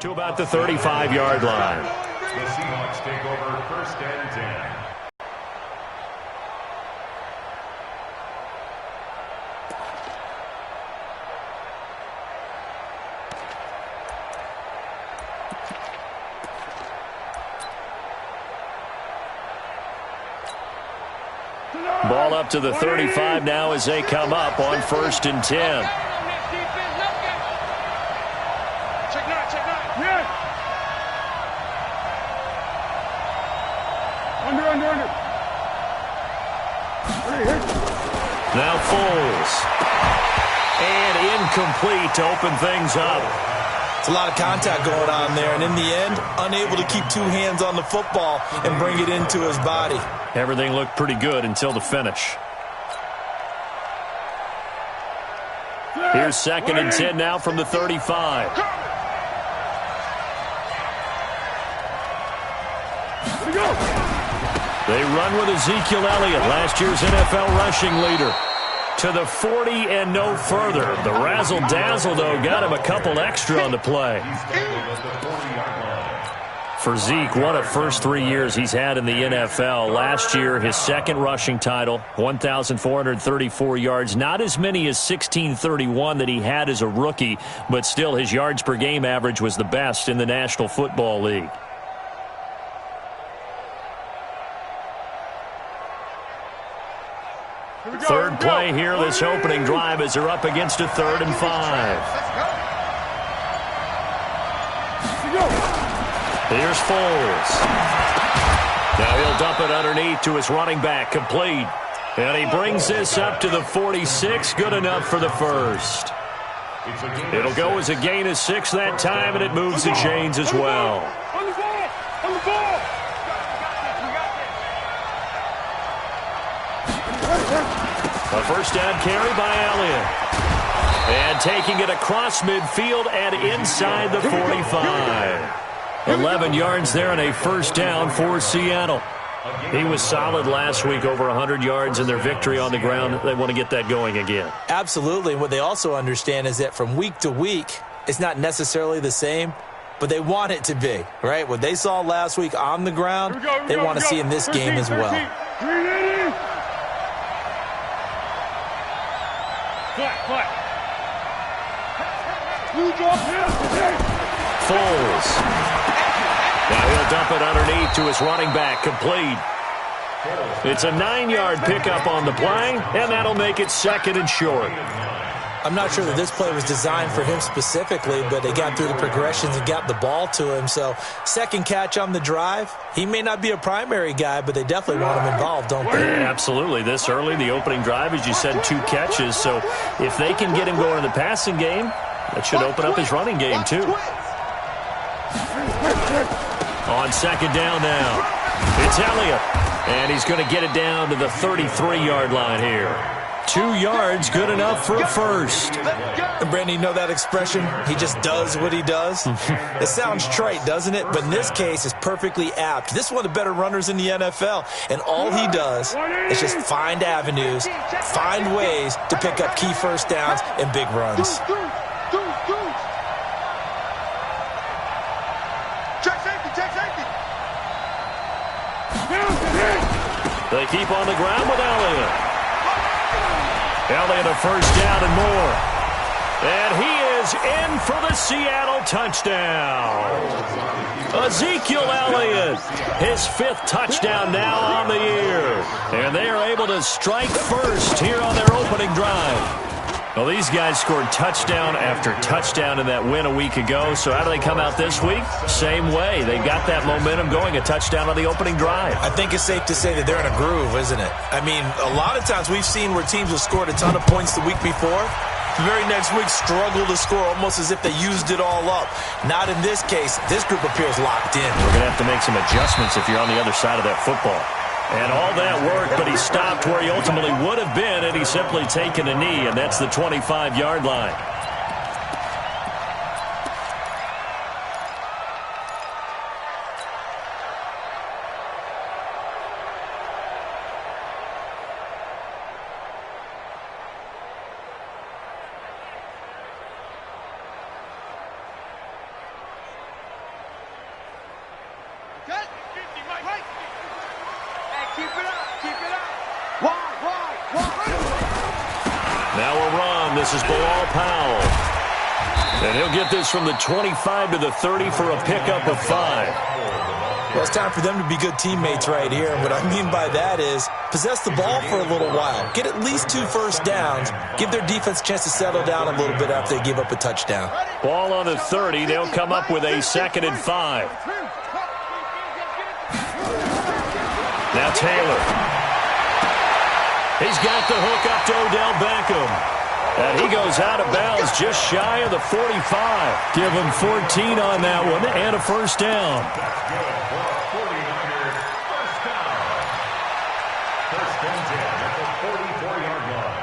To about the 35-yard line. The Seahawks take over 1st and 10. Ball up to the 35 now as they come up on 1st and 10. Now Foles. And incomplete to open things up. It's a lot of contact going on there, and in the end, unable to keep two hands on the football and bring it into his body. Everything looked pretty good until the finish. Here's 2nd and 10 now from the 35. They run with Ezekiel Elliott, last year's NFL rushing leader, to the 40 and no further. The razzle-dazzle, though, got him a couple extra on the play. For Zeke, what a first 3 years he's had in the NFL. Last year, his 2nd rushing title, 1,434 yards. Not as many as 1,631 that he had as a rookie, but still his yards per game average was the best in the National Football League. Third play here, this opening drive, as they're up against a 3rd and 5. Here's Foles. Now he'll dump it underneath to his running back, complete. And he brings this up to the 46, good enough for the first. It'll go as a gain of 6 that time, and it moves the chains as well. On the ball! On the ball! A first down carry by Elliott. And taking it across midfield and inside the 45. 11 yards there and a first down for Seattle. He was solid last week, over 100 yards in their victory on the ground. They want to get that going again. Absolutely. What they also understand is that from week to week, it's not necessarily the same, but they want it to be, right? What they saw last week on the ground, they want to see in this game as well. Foles. Now he'll dump it underneath to his running back, complete. It's a 9-yard pickup on the play, and that'll make it 2nd and short. I'm not sure that this play was designed for him specifically, but they got through the progressions and got the ball to him. So 2nd catch on the drive. He may not be a primary guy, but they definitely want him involved, don't they? Yeah, absolutely. This early, the opening drive, as you said, 2 catches. So if they can get him going in the passing game, that should open up his running game too. On 2nd down now, it's Elliott. And he's going to get it down to the 33-yard line here. 2 yards, good enough for a first. And Brandon, you know that expression? He just does what he does? It sounds trite, doesn't it? But in this case, it's perfectly apt. This is one of the better runners in the NFL. And all he does is just find avenues, find ways to pick up key first downs and big runs. They keep on the ground with Elliott. Elliott a first down and more. And he is in for the Seattle touchdown. Ezekiel Elliott, his 5th touchdown now on the year. And they are able to strike first here on their opening drive. Well, these guys scored touchdown after touchdown in that win a week ago. So how do they come out this week? Same way. They got that momentum going, a touchdown on the opening drive. I think it's safe to say that they're in a groove, isn't it? I mean, a lot of times we've seen where teams have scored a ton of points the week before. The very next week struggle to score almost as if they used it all up. Not in this case. This group appears locked in. We're going to have to make some adjustments if you're on the other side of that football. And all that worked, but he stopped where he ultimately would have been, and he's simply taken a knee, and that's the 25-yard line. they'll run. This is Bilal Powell. And he'll get this from the 25 to the 30 for a pickup of 5. Well, it's time for them to be good teammates right here. And what I mean by that is possess the ball for a little while. Get at least 2 first downs. Give their defense a chance to settle down a little bit after they give up a touchdown. Ball on the 30. They'll come up with a 2nd and 5. Now Taylor. He's got the hook up to Odell Beckham. And he goes out of bounds just shy of the 45. Give him 14 on that one and a first down. That's good for a 49er first down. First and 10 at the 44-yard line.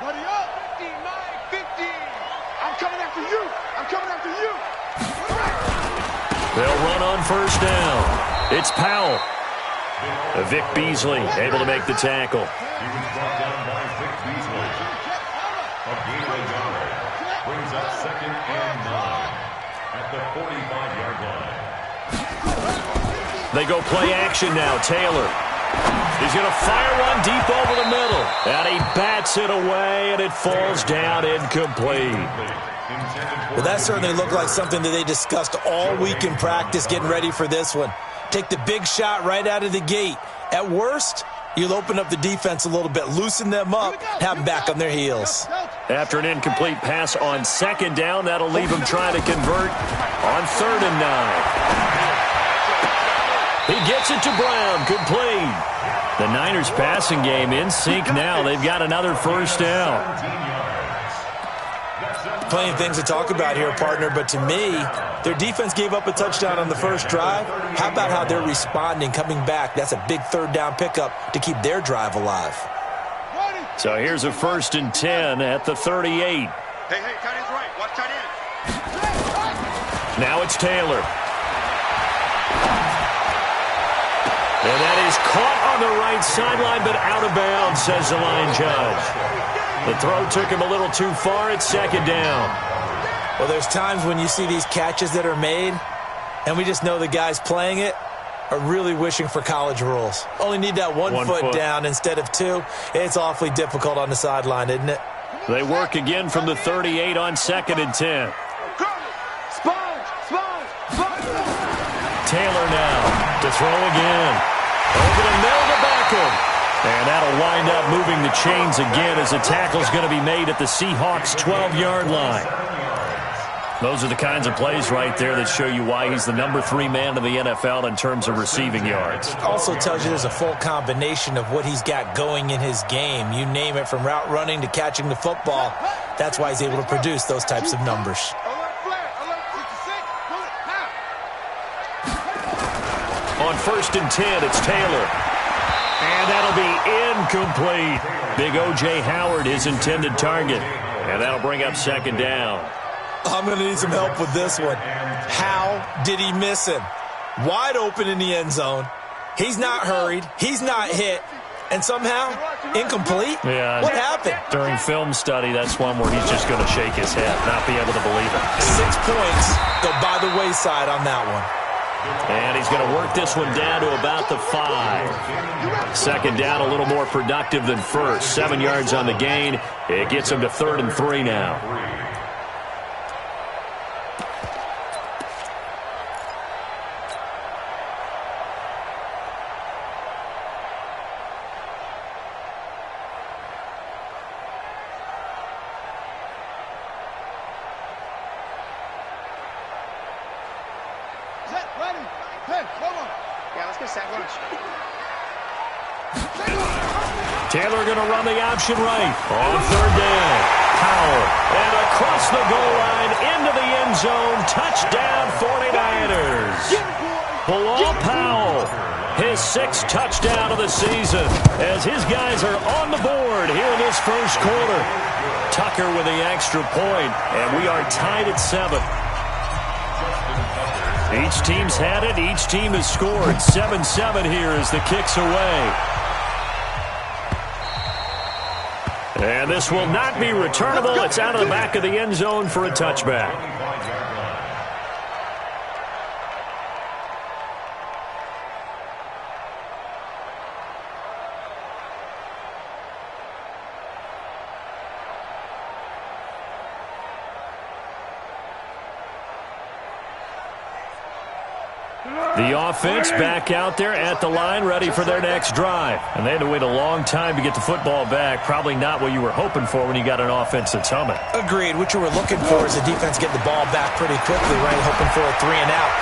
Buddy up. 59, 50. I'm coming after you. I'm coming after you. They'll run on first down. It's Powell. Vic Beasley able to make the tackle. He was brought down by Vic Beasley. A gain of yard. Brings up 2nd and 9 at the 45-yard line. They go play action now. Taylor. He's going to fire one deep over the middle. And he bats it away, and it falls down incomplete. Well, that certainly looked like something that they discussed all week in practice getting ready for this one. Take the big shot right out of the gate. At worst, you'll open up the defense a little bit, loosen them up, have them back on their heels. After an incomplete pass on 2nd down, that'll leave him trying to convert on 3rd and 9. He gets it to Brown, complete. The Niners passing game in sync now. They've got another first down. Plenty of things to talk about here, partner, but to me, their defense gave up a touchdown on the first drive. How about how they're responding, coming back? That's a big 3rd down pickup to keep their drive alive. So here's a 1st and 10 at the 38. Hey, tight end's right. Watch tight end. Now it's Taylor. And that is caught on the right sideline, but out of bounds, says the line judge. The throw took him a little too far. It's 2nd down. Well, there's times when you see these catches that are made, and we just know the guys playing it are really wishing for college rules. Only need that one foot down instead of 2. It's awfully difficult on the sideline, isn't it? They work again from the 38 on 2nd and 10. Taylor now to throw again. Over the middle to Beckham. And that'll wind up moving the chains again as the tackle's going to be made at the Seahawks' 12-yard line. Those are the kinds of plays right there that show you why he's the number 3 man in the NFL in terms of receiving yards. Also tells you there's a full combination of what he's got going in his game. You name it, from route running to catching the football. That's why he's able to produce those types of numbers. On 1st and 10, it's Taylor. And that'll be incomplete. Big O.J. Howard, his intended target. And that'll bring up 2nd down. I'm going to need some help with this one. How did he miss him? Wide open in the end zone. He's not hurried. He's not hit. And somehow, incomplete? Yeah. What happened? During film study, that's one where he's just going to shake his head, not be able to believe it. 6 points go by the wayside on that one. And he's going to work this one down to about the 5. 2nd down, a little more productive than first. 7 yards on the gain. It gets him to 3rd and 3 now. Taylor going to run the option right on 3rd down. Powell, and across the goal line into the end zone. Touchdown 49ers. Bilal Powell, his 6th touchdown of the season, as his guys are on the board here in this first quarter. Tucker with the extra point, and we are tied at 7. Each team's had it. Each team has scored. 7-7 here as the kick's away. And this will not be returnable. It's out of the back of the end zone for a touchback. The offense back out there at the line, ready for their next drive. And they had to wait a long time to get the football back. Probably not what you were hoping for when you got an offense that's humming. Agreed. What you were looking for is the defense getting the ball back pretty quickly, right? Hoping for a 3 and out.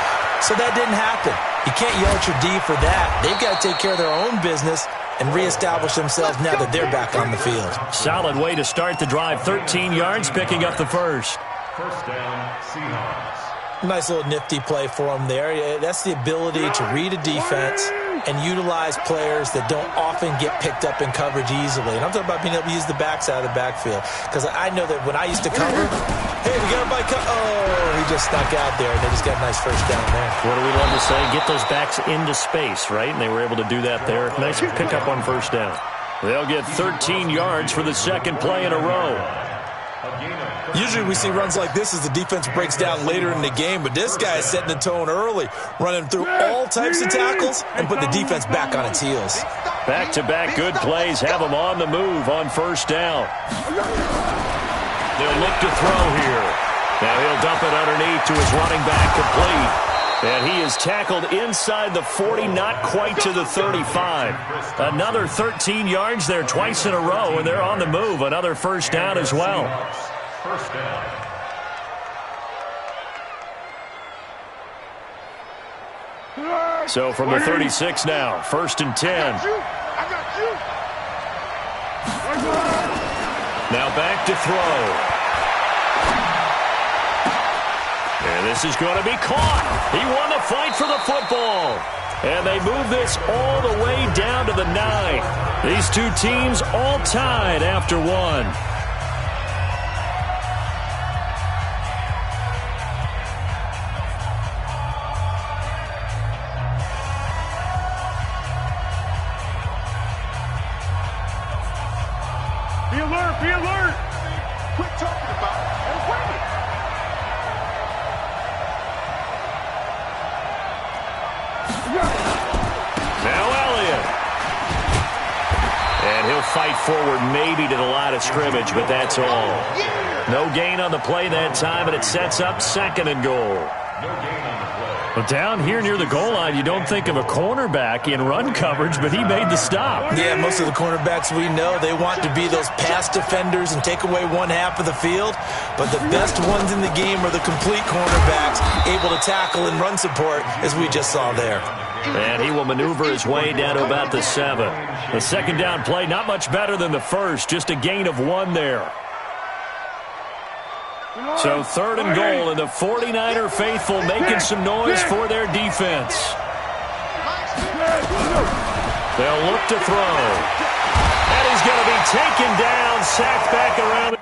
So that didn't happen. You can't yell at your D for that. They've got to take care of their own business and reestablish themselves now that they're back on the field. Solid way to start the drive. 13 yards, picking up the first. First down, Seahawks. Nice little nifty play for them there. That's the ability to read a defense and utilize players that don't often get picked up in coverage easily. And I'm talking about being able to use the backside of the backfield. Because I know that when I used to cover, hey, we got a bike. Oh, he just snuck out there, and they just got a nice first down there. What do we love to say? Get those backs into space, right? And they were able to do that there. Nice pickup on first down. They'll get 13 yards for the second play in a row. Usually we see runs like this as the defense breaks down later in the game, but this guy is setting the tone early, running through all types of tackles and put the defense back on its heels. Back-to-back good plays have them on the move on first down. They'll look to throw here. Now he'll dump it underneath to his running back, complete. And he is tackled inside the 40, not quite to the 35. Another 13 yards there twice in a row, and they're on the move. Another first down as well. First down. So from the 36 now, first and 10. I got you. Now back to throw. And this is going to be caught. He won the fight for the football. And they move this all the way down to the 9. These two teams all tied after one. Be alert, be alert. Quit talking about it and wait. Now Elliott. And he'll fight forward maybe to the line of scrimmage, but that's all. No gain on the play that time, and it sets up second and goal. No gain on the play. Well, down here near the goal line, you don't think of a cornerback in run coverage, but he made the stop. Yeah, most of the cornerbacks we know, they want to be those pass defenders and take away one half of the field. But the best ones in the game are the complete cornerbacks, able to tackle and run support, as we just saw there. And he will maneuver his way down to about the 7. The second down play, not much better than the first, just a gain of 1 there. So third and goal, and the 49er faithful making some noise for their defense. They'll look to throw. And he's going to be taken down, sacked back around.